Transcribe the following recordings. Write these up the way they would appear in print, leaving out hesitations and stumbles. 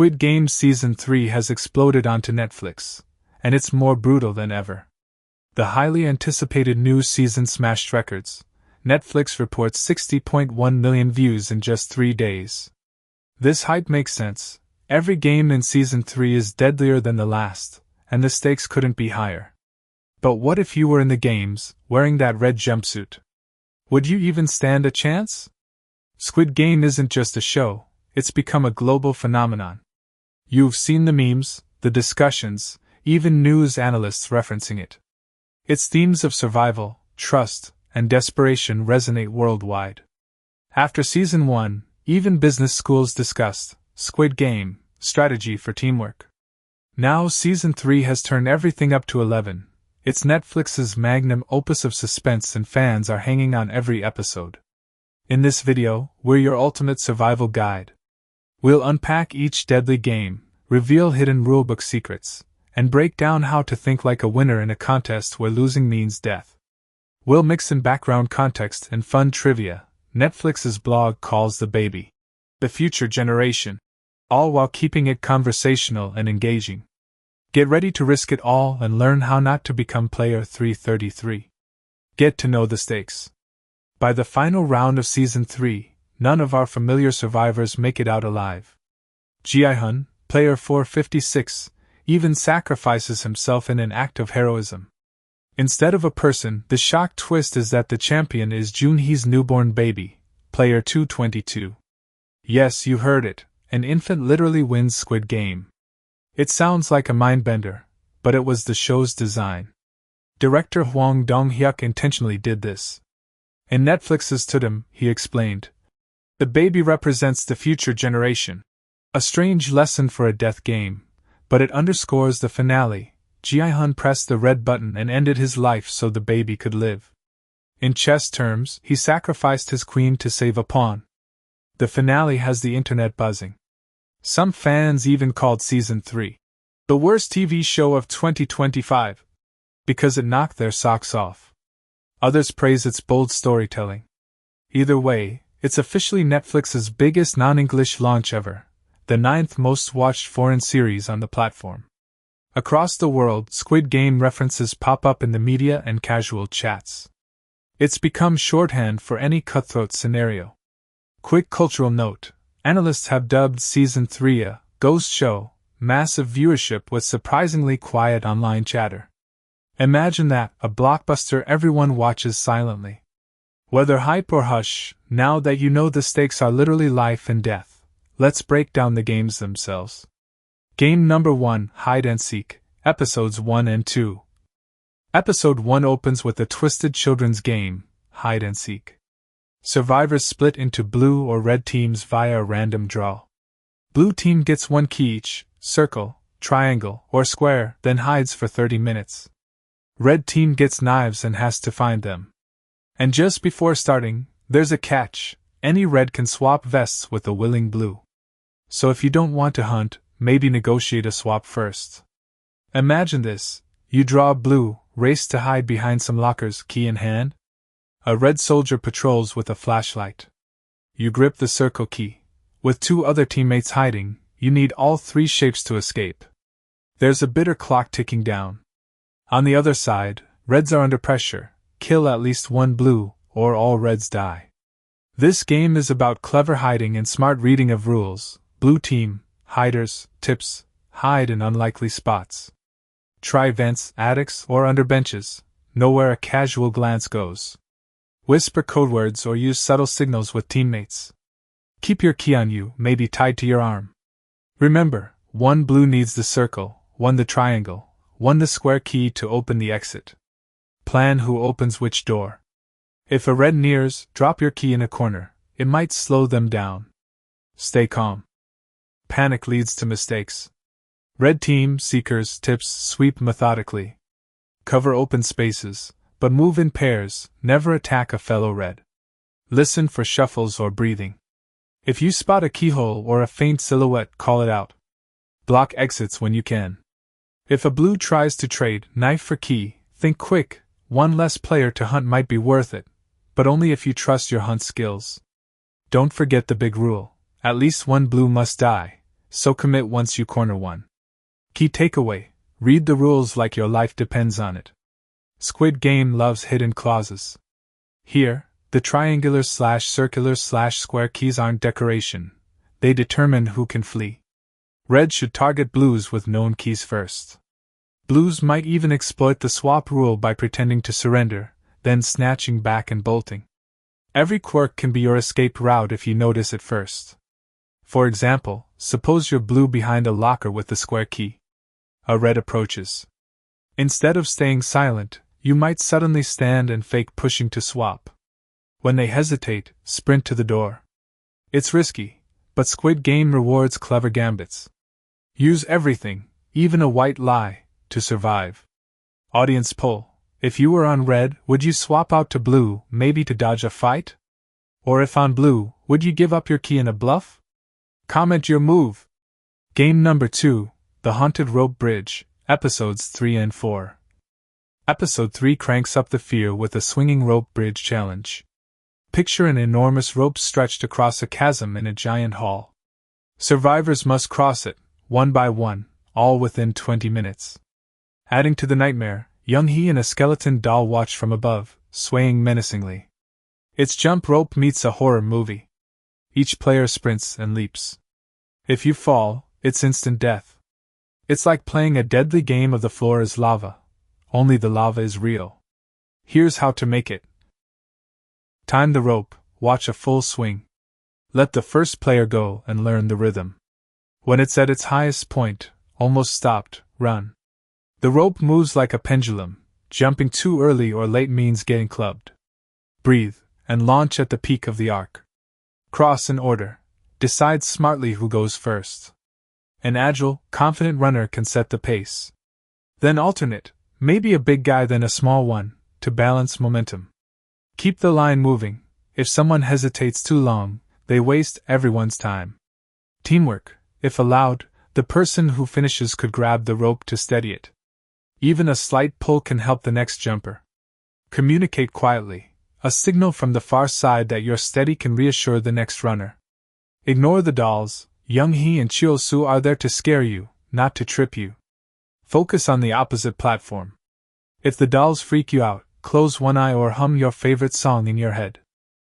Squid Game Season 3 has exploded onto Netflix, and it's more brutal than ever. The highly anticipated new season smashed records. Netflix reports 60.1 million views in just 3 days. This hype makes sense. Every game in Season 3 is deadlier than the last, and the stakes couldn't be higher. But what if you were in the games, wearing that red jumpsuit? Would you even stand a chance? Squid Game isn't just a show, it's become a global phenomenon. You've seen the memes, the discussions, even news analysts referencing it. Its themes of survival, trust, and desperation resonate worldwide. After Season 1, even business schools discussed Squid Game, strategy for teamwork. Now Season 3 has turned everything up to 11. It's Netflix's magnum opus of suspense, and fans are hanging on every episode. In this video, we're your ultimate survival guide. We'll unpack each deadly game, reveal hidden rulebook secrets, and break down how to think like a winner in a contest where losing means death. We'll mix in background context and fun trivia. Netflix's blog calls the baby the future generation, all while keeping it conversational and engaging. Get ready to risk it all and learn how not to become player 333. Get to know the stakes. By the final round of Season 3, none of our familiar survivors make it out alive. Gi-hun, player 456, even sacrifices himself in an act of heroism. Instead of a person, the shock twist is that the champion is Junhee's newborn baby, player 222. Yes, you heard it, an infant literally wins Squid Game. It sounds like a mind-bender, but it was the show's design. Director Hwang Dong-hyuk intentionally did this. In Netflix's Tudum, he explained, "The baby represents the future generation. A strange lesson for a death game, but it underscores the finale. Gi-hun pressed the red button and ended his life so the baby could live. In chess terms, he sacrificed his queen to save a pawn." The finale has the internet buzzing. Some fans even called Season 3 the worst TV show of 2025 because it knocked their socks off. Others praise its bold storytelling. Either way, it's officially Netflix's biggest non-English launch ever, the 9th most watched foreign series on the platform. Across the world, Squid Game references pop up in the media and casual chats. It's become shorthand for any cutthroat scenario. Quick cultural note: analysts have dubbed Season 3 a ghost show, massive viewership with surprisingly quiet online chatter. Imagine that, a blockbuster everyone watches silently. Whether hype or hush, now that you know the stakes are literally life and death, let's break down the games themselves. Game number 1, Hide and Seek, Episodes 1 and 2. Episode 1 opens with a twisted children's game, Hide and Seek. Survivors split into blue or red teams via a random draw. Blue team gets one key each, circle, triangle, or square, then hides for 30 minutes. Red team gets knives and has to find them. And just before starting, there's a catch: any red can swap vests with a willing blue. So if you don't want to hunt, maybe negotiate a swap first. Imagine this: you draw blue, race to hide behind some lockers, key in hand. A red soldier patrols with a flashlight. You grip the circle key. With 2 other teammates hiding, you need all 3 shapes to escape. There's a bitter clock ticking down. On the other side, reds are under pressure: kill at least 1 blue, or all reds die. This game is about clever hiding and smart reading of rules. Blue team, hiders, tips, hide in unlikely spots. Try vents, attics, or under benches, know where a casual glance goes. Whisper code words or use subtle signals with teammates. Keep your key on you, maybe tied to your arm. Remember, 1 blue needs the circle, 1 the triangle, 1 the square key to open the exit. Plan who opens which door. If a red nears, drop your key in a corner. It might slow them down. Stay calm. Panic leads to mistakes. Red team, seekers, tips, sweep methodically. Cover open spaces, but move in pairs, never attack a fellow red. Listen for shuffles or breathing. If you spot a keyhole or a faint silhouette, call it out. Block exits when you can. If a blue tries to trade knife for key, think quick: 1 less player to hunt might be worth it, but only if you trust your hunt skills. Don't forget the big rule: at least 1 blue must die. so commit once you corner one. Key takeaway: read the rules like your life depends on it. Squid Game loves hidden clauses. Here, the triangular/circular/square keys aren't decoration, they determine who can flee. Red should target blues with known keys first. Blues might even exploit the swap rule by pretending to surrender, then snatching back and bolting. Every quirk can be your escape route if you notice it first. For example, suppose you're blue behind a locker with the square key. A red approaches. Instead of staying silent, you might suddenly stand and fake pushing to swap. When they hesitate, sprint to the door. It's risky, but Squid Game rewards clever gambits. Use everything, even a white lie, to survive. Audience poll: if you were on red, would you swap out to blue, maybe to dodge a fight? Or if on blue, would you give up your key in a bluff? Comment your move. Game number 2, The Haunted Rope Bridge, Episodes 3 and 4. Episode 3 cranks up the fear with a swinging rope bridge challenge. Picture an enormous rope stretched across a chasm in a giant hall. Survivors must cross it, one by one, all within 20 minutes. Adding to the nightmare, Gi-hun and a skeleton doll watch from above, swaying menacingly. It's jump rope meets a horror movie. Each player sprints and leaps. If you fall, it's instant death. It's like playing a deadly game of the floor is lava. Only the lava is real. Here's how to make it. Time the rope, watch a full swing. Let the first player go and learn the rhythm. When it's at its highest point, almost stopped, run. The rope moves like a pendulum. Jumping too early or late means getting clubbed. Breathe, and launch at the peak of the arc. Cross in order. Decide smartly who goes first. An agile, confident runner can set the pace. Then alternate, maybe a big guy then a small one, to balance momentum. Keep the line moving. If someone hesitates too long, they waste everyone's time. Teamwork: if allowed, the person who finishes could grab the rope to steady it. Even a slight pull can help the next jumper. Communicate quietly. A signal from the far side that you're steady can reassure the next runner. Ignore the dolls. Gi-hun and Chio-soo are there to scare you, not to trip you. Focus on the opposite platform. If the dolls freak you out, close one eye or hum your favorite song in your head.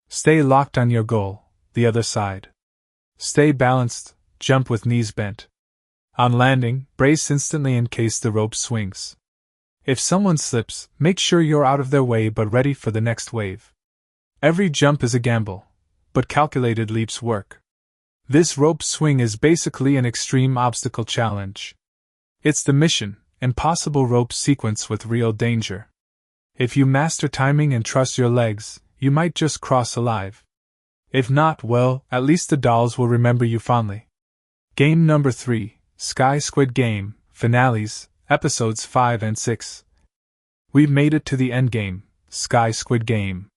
Stay locked on your goal, the other side. Stay balanced, jump with knees bent. On landing, brace instantly in case the rope swings. If someone slips, make sure you're out of their way but ready for the next wave. Every jump is a gamble, but calculated leaps work. This rope swing is basically an extreme obstacle challenge. It's the Mission Impossible rope sequence with real danger. If you master timing and trust your legs, you might just cross alive. If not, well, at least the dolls will remember you fondly. Game number 3, Sky Squid Game, Finales, Episodes 5 and 6. We've made it to the endgame, Sky Squid Game.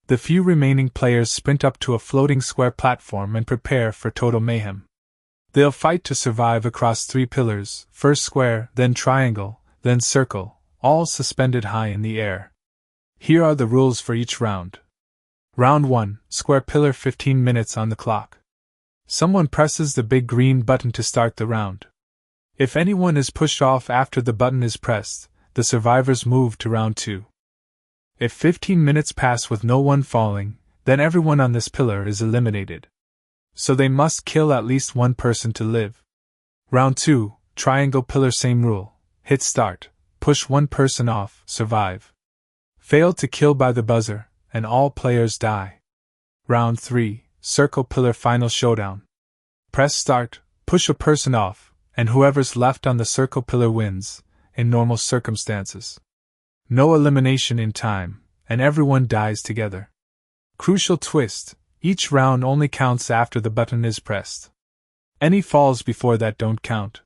The few remaining players sprint up to a floating square platform and prepare for total mayhem. They'll fight to survive across 3 pillars, first square, then triangle, then circle, all suspended high in the air. Here are the rules for each round. Round 1, square pillar, 15 minutes on the clock. Someone presses the big green button to start the round. If anyone is pushed off after the button is pressed, the survivors move to round 2. If 15 minutes pass with no one falling, then everyone on this pillar is eliminated. So they must kill at least one person to live. Round 2, triangle pillar, same rule. Hit start, push one person off, survive. Fail to kill by the buzzer, and all players die. Round 3, circle pillar, final showdown. Press start, push a person off, and whoever's left on the circle pillar wins, in normal circumstances. No elimination in time, and everyone dies together. Crucial twist: each round only counts after the button is pressed. Any falls before that don't count.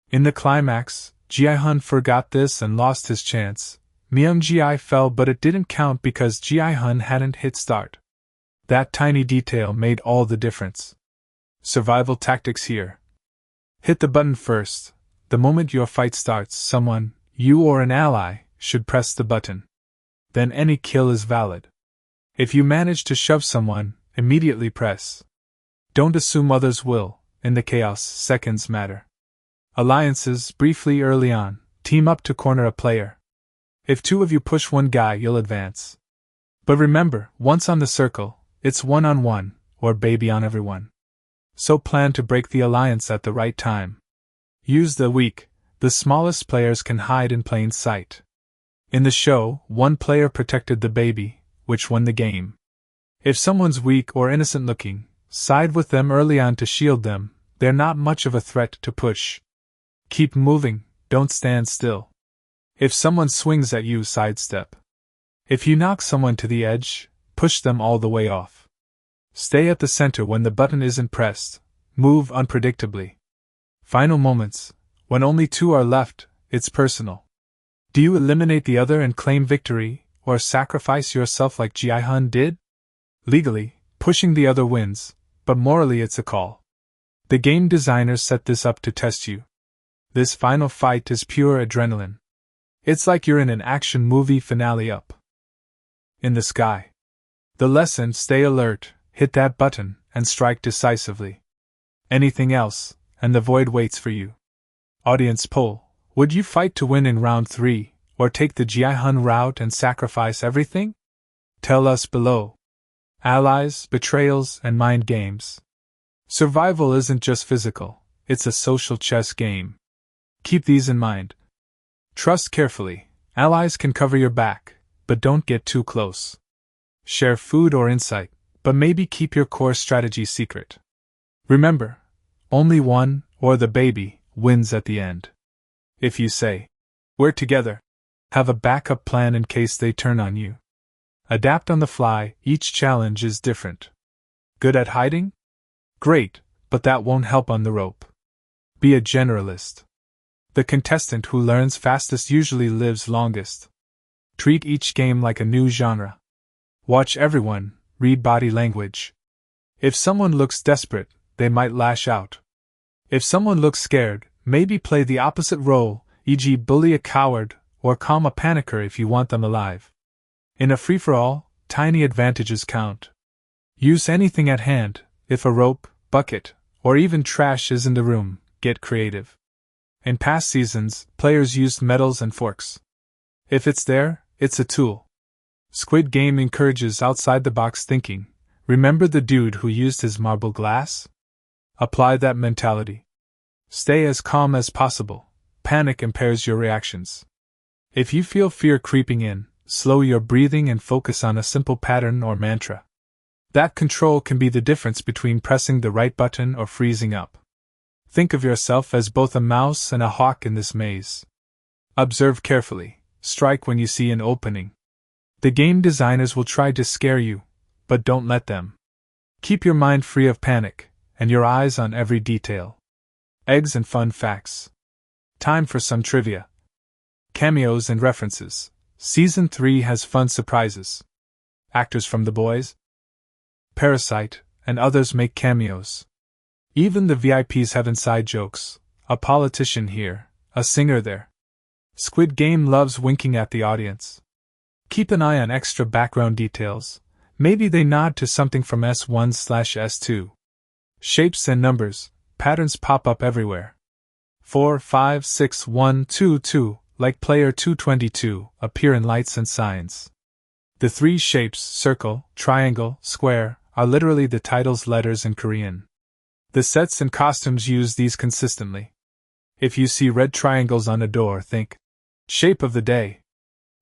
In the climax, Gi-hun forgot this and lost his chance. Myung-ji fell, but it didn't count because Gi-hun hadn't hit start. That tiny detail made all the difference. Survival tactics here. Hit the button first. The moment your fight starts, someone, you or an ally, should press the button. Then any kill is valid. If you manage to shove someone, immediately press. Don't assume others will. in the chaos, seconds matter. Alliances, briefly early on, team up to corner a player. If two of you push one guy, you'll advance. But remember, once on the circle, it's one-on-one, or baby on everyone. So plan to break the alliance at the right time. Use the weak, the smallest players can hide in plain sight. In the show, one player protected the baby, which won the game. If someone's weak or innocent looking, side with them early on to shield them, they're not much of a threat to push. Keep moving, don't stand still. If someone swings at you, sidestep. If you knock someone to the edge, push them all the way off. Stay at the center when the button isn't pressed, move unpredictably. Final moments, when only two are left, it's personal. Do you eliminate the other and claim victory, or sacrifice yourself like Gi-hun did? Legally, pushing the other wins, but morally it's a call. The game designers set this up to test you. This final fight is pure adrenaline. It's like you're in an action movie finale up in the sky. The lesson: stay alert, hit that button, and strike decisively. Anything else, and the void waits for you. Audience poll: would you fight to win in round 3, or take the Gi-hun route and sacrifice everything? Tell us below. Allies, betrayals, and mind games. Survival isn't just physical, it's a social chess game. Keep these in mind. Trust carefully. Allies can cover your back, but don't get too close. Share food or insight, but maybe keep your core strategy secret. Remember, only one, or the baby, wins at the end. If you say, "We're together," have a backup plan in case they turn on you. Adapt on the fly, each challenge is different. Good at hiding? Great, but that won't help on the rope. Be a generalist. The contestant who learns fastest usually lives longest. Treat each game like a new genre. Watch everyone, read body language. If someone looks desperate, they might lash out. If someone looks scared, maybe play the opposite role, e.g., bully a coward, or calm a panicker if you want them alive. In a free-for-all, tiny advantages count. Use anything at hand. If a rope, bucket, or even trash is in the room, get creative. In past seasons, players used metals and forks. If it's there, it's a tool. Squid Game encourages outside-the-box thinking. Remember the dude who used his marble glass? Apply that mentality. Stay as calm as possible. Panic impairs your reactions. If you feel fear creeping in, slow your breathing and focus on a simple pattern or mantra. That control can be the difference between pressing the right button or freezing up. Think of yourself as both a mouse and a hawk in this maze. Observe carefully, strike when you see an opening. The game designers will try to scare you, but don't let them. Keep your mind free of panic, and your eyes on every detail. Eggs and fun facts. Time for some trivia. Cameos and references. Season 3 has fun surprises. Actors from The Boys, Parasite, and others make cameos. Even the VIPs have inside jokes. A politician here, a singer there. Squid Game loves winking at the audience. Keep an eye on extra background details. Maybe they nod to something from S1/S2. Shapes and numbers, patterns pop up everywhere. 4, 5, 6, 1, 2, 2, like player 222, appear in lights and signs. The three shapes, circle, triangle, square, are literally the title's letters in Korean. The sets and costumes use these consistently. If you see red triangles on a door, think shape of the day.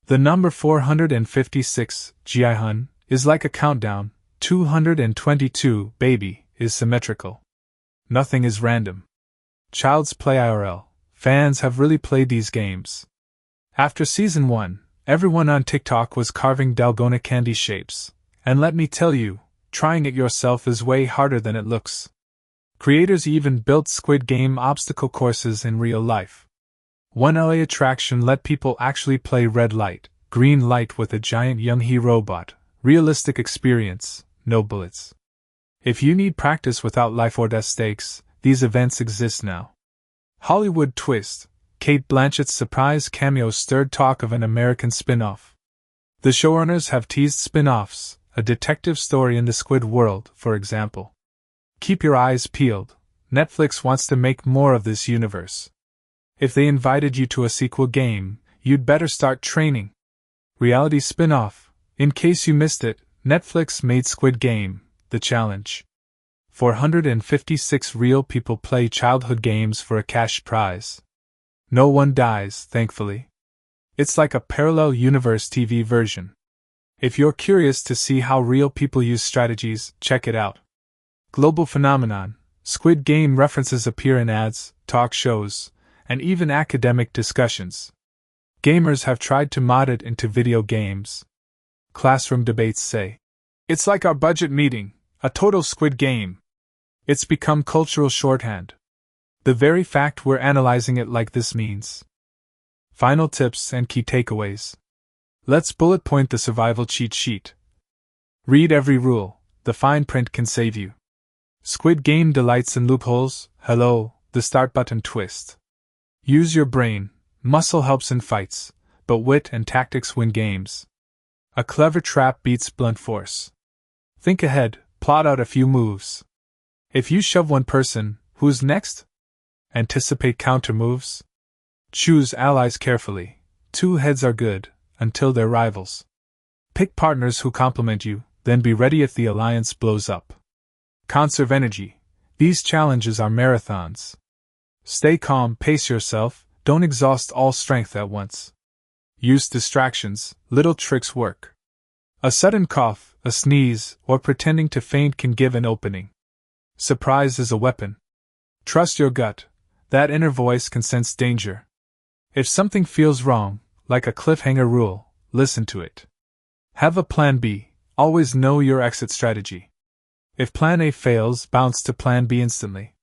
The number 456, Gi-hun, is like a countdown. 222, baby, is symmetrical. Nothing is random. Child's Play IRL. Fans have really played these games. After Season 1, everyone on TikTok was carving dalgona candy shapes. And let me tell you, trying it yourself is way harder than it looks. Creators even built Squid Game obstacle courses in real life. One LA attraction let people actually play red light, green light with a giant Young-hee robot. Realistic experience, no bullets. If you need practice without life or death stakes, these events exist now. Hollywood twist. Cate Blanchett's surprise cameo stirred talk of an American spin-off. The showrunners have teased spin-offs, a detective story in the Squid world, for example. Keep your eyes peeled. Netflix wants to make more of this universe. If they invited you to a sequel game, you'd better start training. Reality spin-off. In case you missed it, Netflix made Squid Game, The Challenge. 456 real people play childhood games for a cash prize. No one dies, thankfully. It's like a parallel universe TV version. If you're curious to see how real people use strategies, check it out. Global phenomenon. Squid Game references appear in ads, talk shows, and even academic discussions. Gamers have tried to mod it into video games. Classroom debates say, "It's like our budget meeting, a total Squid Game." It's become cultural shorthand. The very fact we're analyzing it like this means. Final tips and key takeaways. Let's bullet point the survival cheat sheet. Read every rule, the fine print can save you. Squid Game delights in loopholes. Hello, the start button twist. Use your brain, muscle helps in fights, but wit and tactics win games. A clever trap beats blunt force. Think ahead, plot out a few moves. If you shove one person, who's next? Anticipate counter moves. Choose allies carefully. 2 heads are good, until they're rivals. Pick partners who complement you, then be ready if the alliance blows up. Conserve energy. These challenges are marathons. Stay calm, pace yourself, don't exhaust all strength at once. Use distractions, little tricks work. A sudden cough, a sneeze, or pretending to faint can give an opening. Surprise is a weapon. Trust your gut, that inner voice can sense danger. If something feels wrong, like a cliffhanger rule, listen to it. Have a plan B, always know your exit strategy. If plan A fails, bounce to plan B instantly.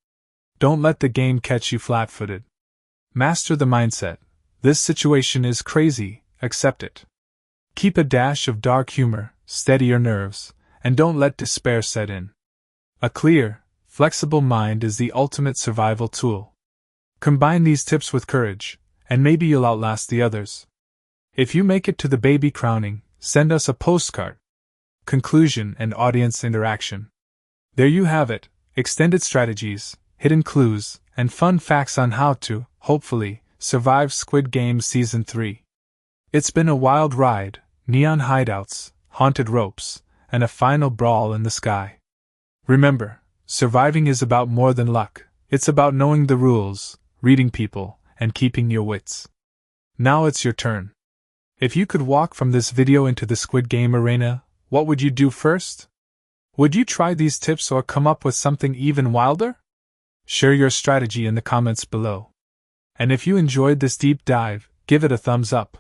Don't let the game catch you flat-footed. Master the mindset. This situation is crazy, accept it. Keep a dash of dark humor, steady your nerves, and don't let despair set in. A clear, flexible mind is the ultimate survival tool. Combine these tips with courage, and maybe you'll outlast the others. If you make it to the baby crowning, send us a postcard. Conclusion and audience interaction. There you have it, extended strategies, hidden clues, and fun facts on how to, hopefully, survive Squid Game Season 3. It's been a wild ride, neon hideouts, haunted ropes, and a final brawl in the sky. Remember, surviving is about more than luck, it's about knowing the rules, reading people, and keeping your wits. Now it's your turn. If you could walk from this video into the Squid Game arena, what would you do first? Would you try these tips or come up with something even wilder? Share your strategy in the comments below. And if you enjoyed this deep dive, give it a thumbs up.